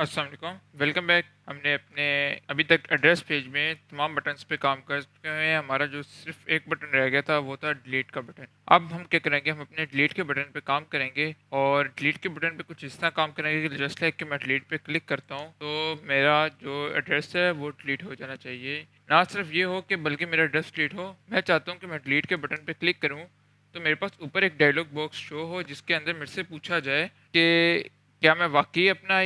अस्सलाम वालेकुम, welcome back. हमने अपने अभी तक एड्रेस पेज में तमाम बटन्स पे काम कर चुके हैं। हमारा जो सिर्फ एक बटन रह गया था वो था डिलीट का बटन। अब हम क्या करेंगे, हम अपने डिलीट के बटन पे काम करेंगे और डिलीट के बटन पे कुछ इस तरह काम करेंगे कि जस्ट लाइक कि मैं डिलीट पे क्लिक करता हूँ तो मेरा जो एड्रेस है वो डिलीट हो जाना चाहिए। ना सिर्फ ये हो कि बल्कि मेरा एड्रेस डिलीट हो, मैं चाहता हूँ कि मैं डिलीट के बटन पे क्लिक करूँ तो मेरे पास ऊपर एक डायलॉग बॉक्स शो हो जिसके अंदर मेरे से पूछा जाए कि क्या मैं वाकई अपना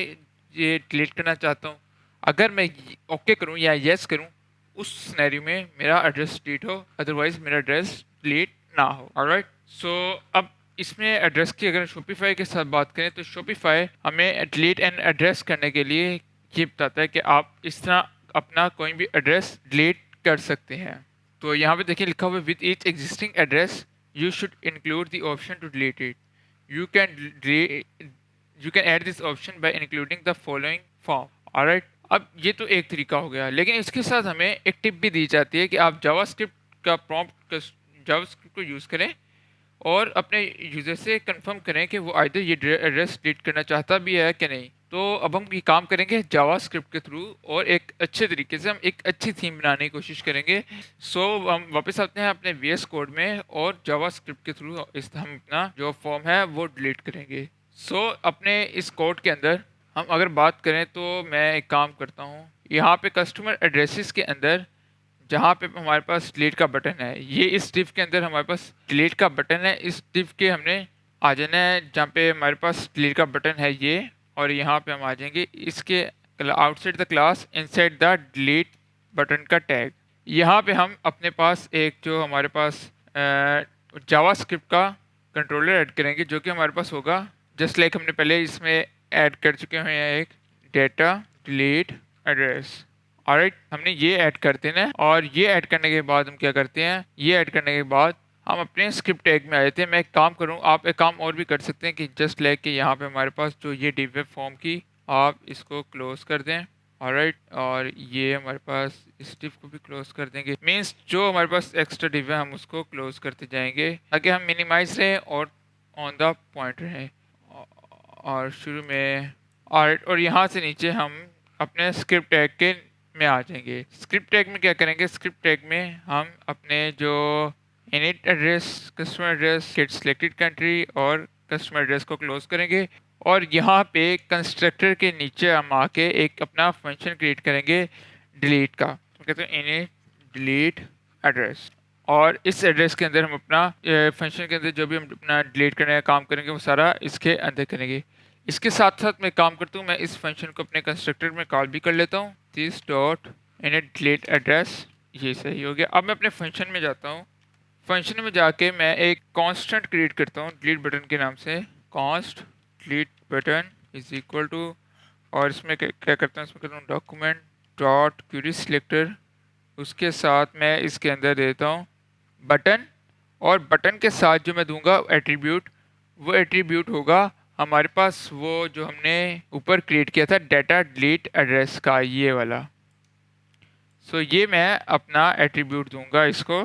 ये डिलीट करना चाहता हूँ। अगर मैं ओके करूँ या येस करूँ, उस सिनेरियो में मेरा एड्रेस डिलीट हो, अदरवाइज मेरा एड्रेस डिलीट ना हो। ऑलराइट, सो अब इसमें एड्रेस की अगर शॉपिफाई के साथ बात करें तो शॉपिफाई हमें डिलीट एंड एड्रेस करने के लिए ये बताता है कि आप इस तरह अपना कोई भी एड्रेस डिलीट कर सकते हैं। तो यहाँ पे देखिए लिखा हुआ है, with each existing address you should include the option to delete it. You can you can add this option by including the following form. Alright, अब ये तो एक तरीका हो गया, लेकिन इसके साथ हमें एक टिप भी दी जाती है कि आप जावास्क्रिप्ट का प्रॉम्प्ट जावास्क्रिप्ट को यूज़ करें और अपने यूज़र से कंफर्म करें कि वो आइदर ये एड्रेस डिलीट करना चाहता भी है कि नहीं। तो अब हम ये काम करेंगे जावास्क्रिप्ट के थ्रू और एक अच्छे तरीके से हम एक अच्छी थीम बनाने की कोशिश करेंगे। हम वापस आते हैं अपने वीएस कोड में और जावास्क्रिप्ट के थ्रू इस हम अपना जो फॉर्म है वो डिलीट करेंगे। अपने इस कोड के अंदर हम अगर बात करें तो मैं एक काम करता हूँ, यहाँ पे कस्टमर एड्रेसेस के अंदर जहाँ पे हमारे पास डिलीट का बटन है, ये इस डिव के अंदर हमारे पास डिलीट का बटन है। इस डिव के हमने आ जाना है जहाँ पे हमारे पास डिलीट का बटन है ये, और यहाँ पे हम आ जाएंगे इसके outside the class inside the delete button का टैग। यहाँ पे हम अपने पास एक जो हमारे पास जावास्क्रिप्ट का कंट्रोलर ऐड करेंगे जो कि हमारे पास होगा जस्ट लाइक हमने पहले इसमें ऐड कर चुके हैं एक डेटा डिलीट एड्रेस। ऑलराइट, हमने ये ऐड करते हैं और ये ऐड करने के बाद हम क्या करते हैं, ये ऐड करने के बाद हम अपने स्क्रिप्ट टैग में आ जाते हैं। मैं एक काम करूँ, आप एक काम और भी कर सकते हैं कि जस्ट लाइक कि यहाँ पे हमारे पास जो ये डिव है फॉर्म की, आप इसको क्लोज कर दें। ऑलराइट, और ये हमारे पास इस डिव को भी क्लोज कर देंगे। मीन्स जो हमारे पास एक्स्ट्रा डिव है हम उसको क्लोज करते जाएंगे ताकि हम मिनिमाइज रहें और ऑन द पॉइंट रहें। और शुरू में ऑलराइट, और यहाँ से नीचे हम अपने स्क्रिप्ट टैग के में आ जाएंगे। स्क्रिप्ट टैग में क्या करेंगे, स्क्रिप्ट टैग में हम अपने जो init address, customer address, get selected country और कस्टमर एड्रेस को क्लोज करेंगे और यहाँ पे कंस्ट्रक्टर के नीचे हम आके एक अपना फंक्शन क्रिएट करेंगे डिलीट का। तो कहते हैं इनिट डिलीट एड्रेस, और इस एड्रेस के अंदर हम अपना फंक्शन के अंदर जो भी हम अपना डिलीट करने का काम करेंगे वो सारा इसके अंदर करेंगे। इसके साथ साथ मैं काम करता हूँ, मैं इस फंक्शन को अपने कंस्ट्रक्टर में कॉल भी कर लेता हूँ, this dot init delete address. ये सही हो गया। अब मैं अपने फंक्शन में जाता हूँ, फंक्शन में जाके मैं एक कांस्टेंट क्रिएट करता हूँ डिलीट बटन के नाम से, const delete button is equal to, और इसमें क्या करता हूँ, इसमें करता हूँ डॉक्यूमेंट डॉट क्वेरी सिलेक्टर। उसके साथ मैं इसके अंदर देता हूँ बटन, और बटन के साथ जो मैं दूंगा एट्रीब्यूट, वो एट्रीब्यूट होगा हमारे पास वो जो हमने ऊपर क्रिएट किया था डाटा डिलीट एड्रेस का, ये वाला। ये मैं अपना एट्रीब्यूट दूंगा इसको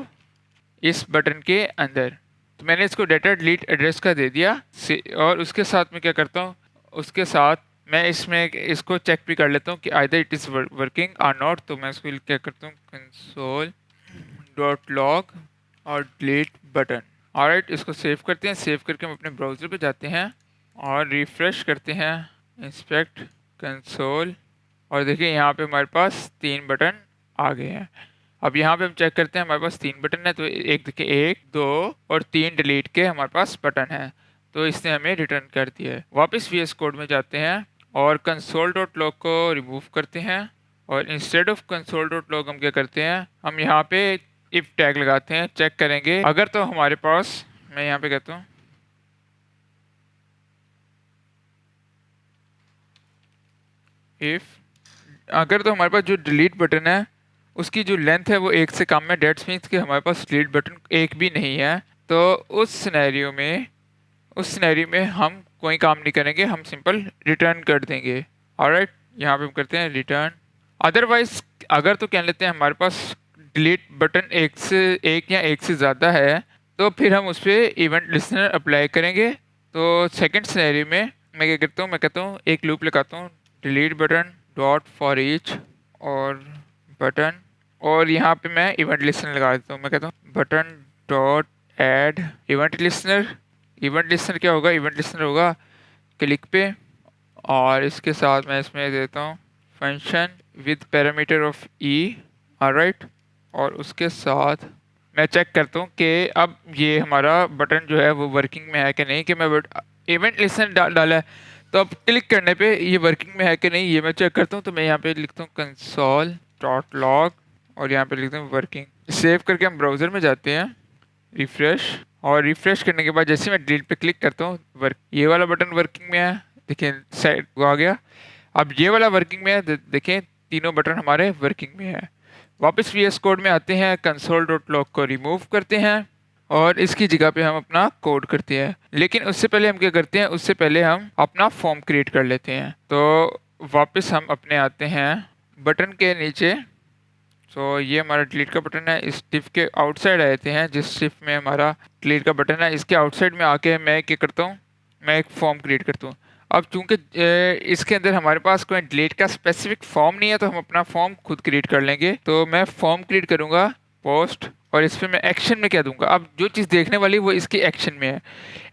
इस बटन के अंदर। तो मैंने इसको डाटा डिलीट एड्रेस का दे दिया और उसके साथ में क्या करता हूँ, उसके साथ मैं इसमें इसको चेक भी कर लेता हूँ कि आइदर इट इज़ वर्किंग और नॉट। तो मैं इसको क्या करता हूँ, कंसोल डॉट लॉग और डिलीट बटन। ऑलराइट, इसको सेव करते हैं। सेव करके हम अपने ब्राउज़र पे जाते हैं और रिफ़्रेश करते हैं, इंस्पेक्ट कंसोल, और देखिए यहाँ पे हमारे पास 3 बटन आ गए हैं। अब यहाँ पे हम चेक करते हैं, हमारे पास 3 बटन है, तो एक देखिए 1 2 और 3 डिलीट के हमारे पास बटन है, तो इसने हमें रिटर्न कर दिया है। वापस वीएस कोड में जाते हैं और कंसोल डॉट लॉग को रिमूव करते हैं और instead of console dot log हम क्या करते हैं, हम यहाँ पे इफ टैग लगाते हैं, चेक करेंगे अगर तो हमारे पास, मैं यहाँ पे कहता हूँ इफ, अगर तो हमारे पास जो डिलीट बटन है उसकी जो लेंथ है वो 1 से कम है, डेट्स मीन्स कि हमारे पास डिलीट बटन एक भी नहीं है, तो उस सिनेरियो में हम कोई काम नहीं करेंगे, हम सिंपल रिटर्न कर देंगे। ऑलराइट, यहाँ पे हम करते हैं रिटर्न। अदरवाइज अगर तो कह लेते हैं हमारे पास डिलीट बटन एक या एक से ज़्यादा है, तो फिर हम उस पर इवेंट लिसनर अप्लाई करेंगे। तो सेकंड सिनेरियो में मैं क्या करता हूँ, मैं कहता हूँ एक लूप लगाता हूँ delete button dot for each और बटन, और यहाँ पे मैं इवेंट लिस्टनर लगा देता हूँ। मैं कहता हूँ button dot add event listener. Event listener क्या होगा? इवेंट लिस्टनर होगा क्लिक पे, और इसके साथ मैं इसमें देता हूँ function with parameter of E. Alright, और उसके साथ मैं चेक करता हूँ कि अब ये हमारा बटन जो है वो वर्किंग में है कि नहीं, कि मैं इवेंट लिस्टनर डाला है तो अब क्लिक करने पे ये वर्किंग में है कि नहीं ये मैं चेक करता हूँ। तो मैं यहाँ पे लिखता हूँ कंसोल डॉट लॉग और यहाँ पे लिखता हूँ वर्किंग। सेव करके हम ब्राउज़र में जाते हैं, रिफ़्रेश, और रिफ़्रेश करने के बाद जैसे मैं डिलीट पे क्लिक करता हूँ वर्क, ये वाला बटन वर्किंग में है। देखिए साइड को आ गया। अब ये वाला वर्किंग में है, देखें तीनों बटन हमारे वर्किंग में है। वापस VS कोड में आते हैं, कंसोल डॉट लॉग को रिमूव करते हैं और इसकी जगह पे हम अपना कोड करते हैं। लेकिन उससे पहले हम क्या करते हैं, उससे पहले हम अपना फॉर्म क्रिएट कर लेते हैं। तो वापस हम अपने आते हैं बटन के नीचे। तो ये हमारा डिलीट का बटन है, इस डिफ के आउटसाइड आते हैं, जिस डिफ में हमारा डिलीट का बटन है इसके आउटसाइड में आके मैं क्या करता हूँ, मैं एक फॉर्म क्रिएट करता हूँ। अब चूंकि इसके अंदर हमारे पास कोई डिलीट का स्पेसिफिक फॉर्म नहीं है तो हम अपना फॉर्म खुद क्रिएट कर लेंगे। तो मैं फॉर्म क्रिएट करूँगा पोस्ट, और इस पर मैं एक्शन में क्या दूंगा। अब जो चीज़ देखने वाली वो इसकी एक्शन में है।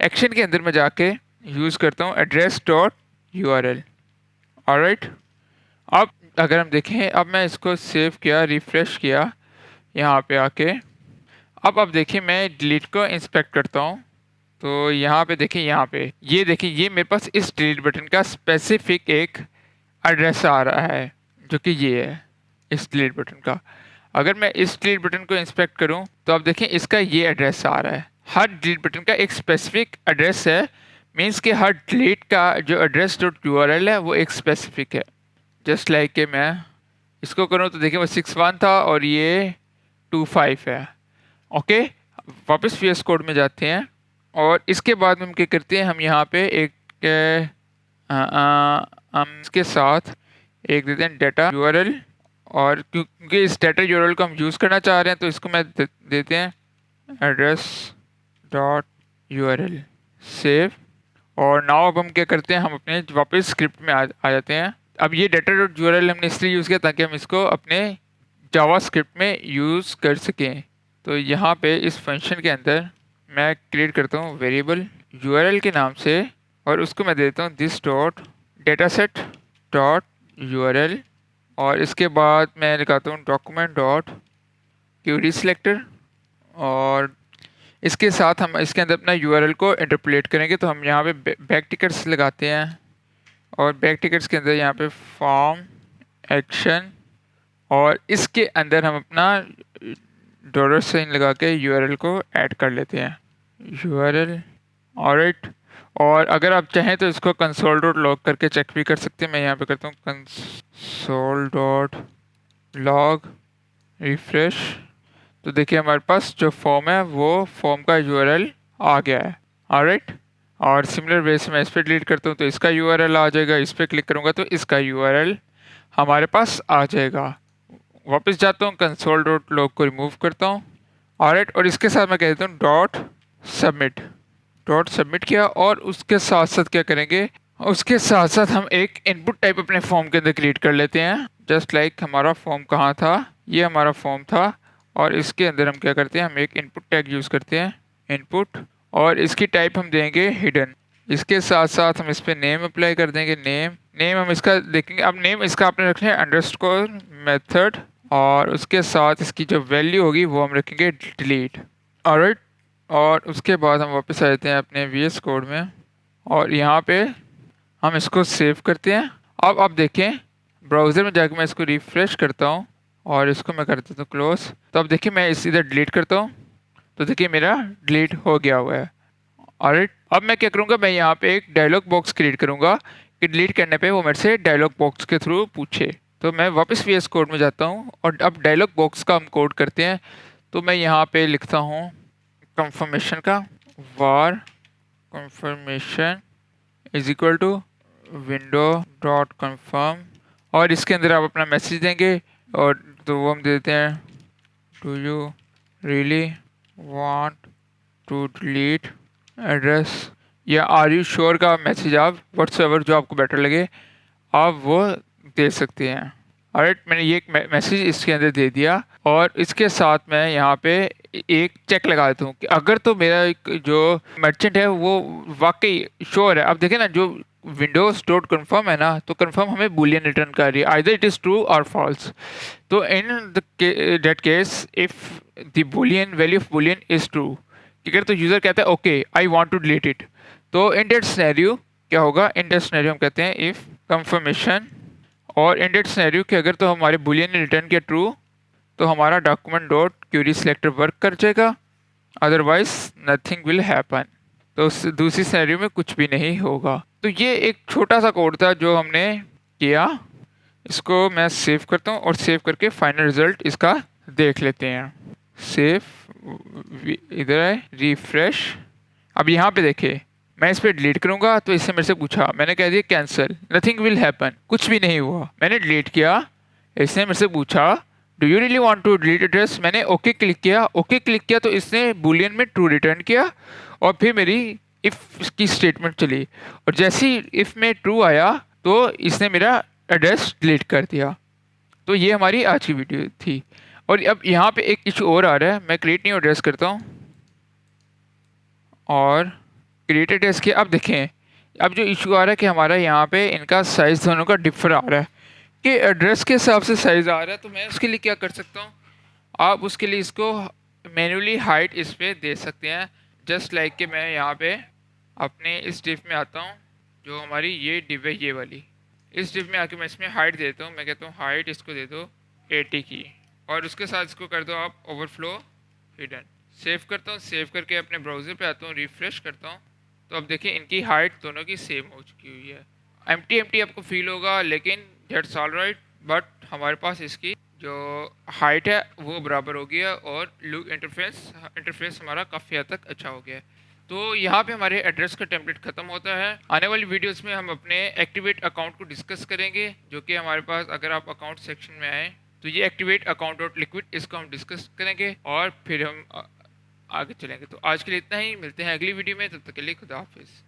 एक्शन के अंदर मैं जाके यूज़ करता हूँ एड्रेस डॉट URL। ऑलराइट, अब अगर हम देखें, अब मैं इसको सेव किया, रिफ्रेश किया यहाँ पे आके, अब देखिए मैं डिलीट को इंस्पेक्ट करता हूँ। तो यहाँ पे देखिए, यहाँ पे ये देखिए, ये मेरे पास इस डिलीट बटन का स्पेसिफिक एक एड्रेस आ रहा है जो कि ये है इस डिलीट बटन का। अगर मैं इस डिलीट बटन को इंस्पेक्ट करूं तो आप देखें इसका ये एड्रेस आ रहा है। हर डिलीट बटन का एक स्पेसिफिक एड्रेस है, मींस कि हर डिलीट का जो एड्रेस डॉट URL है वो एक स्पेसिफिक है। जस्ट लाइक कि मैं इसको करूं तो देखिए वो 61 था और ये 25 है। ओके, वापस VS कोड में जाते हैं और इसके बाद में हम क्या करते हैं, हम यहाँ पे एक हम इसके साथ एक देते हैं डाटा URL, और क्योंकि इस डाटा URL को हम यूज़ करना चाह रहे हैं तो इसको मैं देते हैं एड्रेस डॉट URL सेव। और नाउ अब हम क्या करते हैं, हम अपने वापस स्क्रिप्ट में आ जाते हैं। अब ये डाटा डॉट URL हमने इसलिए यूज़ किया ताकि हम इसको अपने जावा स्क्रिप्ट में यूज़ कर सकें। तो यहाँ पे इस फंक्शन के अंदर मैं क्रिएट करता हूँ वेरिएबल URL के नाम से, और उसको मैं देता हूँ this dot data set dot URL, और इसके बाद मैं लिखाता हूँ डॉक्यूमेंट डॉट क्यूरी सिलेक्टर, और इसके साथ हम इसके अंदर अपना URL को इंटरपोलेट करेंगे। तो हम यहाँ पे बैक टिकट्स लगाते हैं, और बैक टिकट्स के अंदर यहाँ पे फॉर्म एक्शन, और इसके अंदर हम अपना डॉलर साइन लगा के URL को ऐड कर लेते हैं URL। ऑलराइट, और अगर आप चाहें तो इसको कंसोल डॉट लॉग करके चेक भी कर सकते हैं। मैं यहाँ पे करता हूँ कंसोल डॉट लॉग रिफ्रेश। तो देखिए हमारे पास जो फॉर्म है वो फॉर्म का URL आ गया है। ऑलराइट, और सिमिलर वे से मैं इस पर डिलीट करता हूँ तो इसका URL आ जाएगा, इस पर क्लिक करूँगा तो इसका URL हमारे पास आ जाएगा। वापस जाता हूँ, कंसोल डॉट लॉग को रिमूव करता हूँ। ऑलराइट, और इसके साथ मैं कह देता हूँ डॉट सबमिट किया, और उसके साथ साथ क्या करेंगे, उसके साथ साथ हम एक इनपुट टाइप अपने फॉर्म के अंदर क्रिएट कर लेते हैं। जस्ट लाइक हमारा फॉर्म कहाँ था, ये हमारा फॉर्म था, और इसके अंदर हम क्या करते हैं, हम एक इनपुट टैग यूज़ करते हैं इनपुट, और इसकी टाइप हम देंगे हिडन। इसके साथ साथ हम इस पर नेम अप्लाई कर देंगे, नेम हम इसका देखेंगे। अब नेम इसका आपने रखना है अंडरस्कोर मेथड, और उसके साथ इसकी जो वैल्यू होगी वो हम रखेंगे डिलीट। ऑलराइट, और उसके बाद हम वापस आ जाते हैं अपने VS कोड में, और यहाँ पे हम इसको सेव करते हैं। अब देखें ब्राउज़र में जाकर मैं इसको रिफ़्रेश करता हूँ और इसको मैं कर देता हूँ क्लोज। तो अब देखिए मैं इस इधर डिलीट करता हूँ तो देखिए मेरा डिलीट हो गया हुआ है। ऑलराइट, अब मैं क्या करूँगा, मैं यहाँ पे एक डायलॉग बॉक्स क्रिएट करूँगा कि डिलीट करने पे वो मेरे से डायलॉग बॉक्स के थ्रू पूछे। तो मैं वापस VS कोड में जाता हूँ और अब डायलॉग बॉक्स का हम कोड करते हैं। तो मैं यहाँ पे लिखता हूँ कंफर्मेशन का var confirmation is equal to window dot confirm, और इसके अंदर आप अपना मैसेज देंगे, और तो वो हम देते हैं do you really want to delete address, या आर यू श्योर का मैसेज आप व्हाट्सएवर जो आपको बेटर लगे आप वो दे सकते हैं। ऑलराइट, मैंने ये एक मैसेज इसके अंदर दे दिया और इसके साथ मैं यहाँ पे एक चेक लगा देता हूँ कि अगर तो मेरा एक जो मर्चेंट है वो वाकई श्योर है। अब देखें ना, जो विंडोज डॉट कन्फर्म है ना, तो कन्फर्म हमें बुलियन रिटर्न कर रही है, आइदर इट इज़ ट्रू और फॉल्स। तो in that case if the boolean value of boolean is true, अगर तो यूज़र कहता है okay I want to delete it, तो इन दैट सिनेरियो क्या होगा, इन दैट सिनेरियो हम कहते हैं इफ कंफर्मेशन, और इन दैट सिनेरियो कि अगर तो हमारे बुलियन ने रिटर्न किया ट्रू, तो हमारा document dot Curie selector work कर जाएगा, अदरवाइज नथिंग विल हैपन। तो दूसरी सिनेरियो में कुछ भी नहीं होगा। तो ये एक छोटा सा कोड था जो हमने किया। इसको मैं सेव करता हूँ और सेव करके फाइनल रिजल्ट इसका देख लेते हैं। सेव, इधर है रिफ्रेश। अब यहाँ पे देखिए, मैं इस पर डिलीट करूंगा तो इससे मेरे से पूछा, मैंने कह दिया कैंसिल, नथिंग विल हैपन, कुछ भी नहीं हुआ। मैंने डिलीट किया, इसने मेरे से पूछा do you really want to delete address, मैंने ओके क्लिक किया। ओके क्लिक किया तो इसने बुलियन में ट्रू रिटर्न किया और फिर मेरी इफ़ की स्टेटमेंट चली, और जैसे ही इफ़ में ट्रू आया तो इसने मेरा एड्रेस डिलीट कर दिया। तो ये हमारी आज की वीडियो थी। और अब यहाँ पे एक इशू और आ रहा है, मैं क्रिएट न्यू एड्रेस करता हूँ और क्रिएटेड एड्रेस के अब देखें, अब जो इशू आ रहा है कि हमारा यहाँ पे इनका साइज़ दोनों का डिफर आ रहा है कि एड्रेस के हिसाब से साइज़ आ रहा है। तो मैं उसके लिए क्या कर सकता हूँ, आप उसके लिए इसको मैन्युअली हाइट इस पर दे सकते हैं। जस्ट लाइक कि मैं यहाँ पे अपने इस डिव में आता हूँ, जो हमारी ये डिव है ये वाली, इस डिव में आके मैं इसमें हाइट देता हूँ। मैं कहता हूँ हाइट इसको दे दो 80 की, और उसके साथ इसको कर दो आप ओवरफ्लो हिडन। सेव करता हूँ, सेव करके अपने ब्राउज़र पे आता हूँ, रिफ्रेश करता हूँ, तो अब देखिए इनकी हाइट दोनों की सेम हो चुकी हुई है। एम्प्टी एम्प्टी आपको फील होगा, लेकिन दैट्स ऑल राइट, बट हमारे पास इसकी जो हाइट है वो बराबर हो गया और लुक इंटरफेस हमारा काफ़ी हद तक अच्छा हो गया है। तो यहाँ पे हमारे एड्रेस का टेम्पलेट ख़त्म होता है। आने वाली वीडियोस में हम अपने एक्टिवेट अकाउंट को डिस्कस करेंगे, जो कि हमारे पास, अगर आप अकाउंट सेक्शन में आए तो ये एक्टिवेट अकाउंट डॉट लिक्विड, इसको हम डिस्कस करेंगे और फिर हम आगे चलेंगे। तो आज के लिए इतना ही, मिलते हैं अगली वीडियो में, तब तक के लिए खुदा हाफिज़।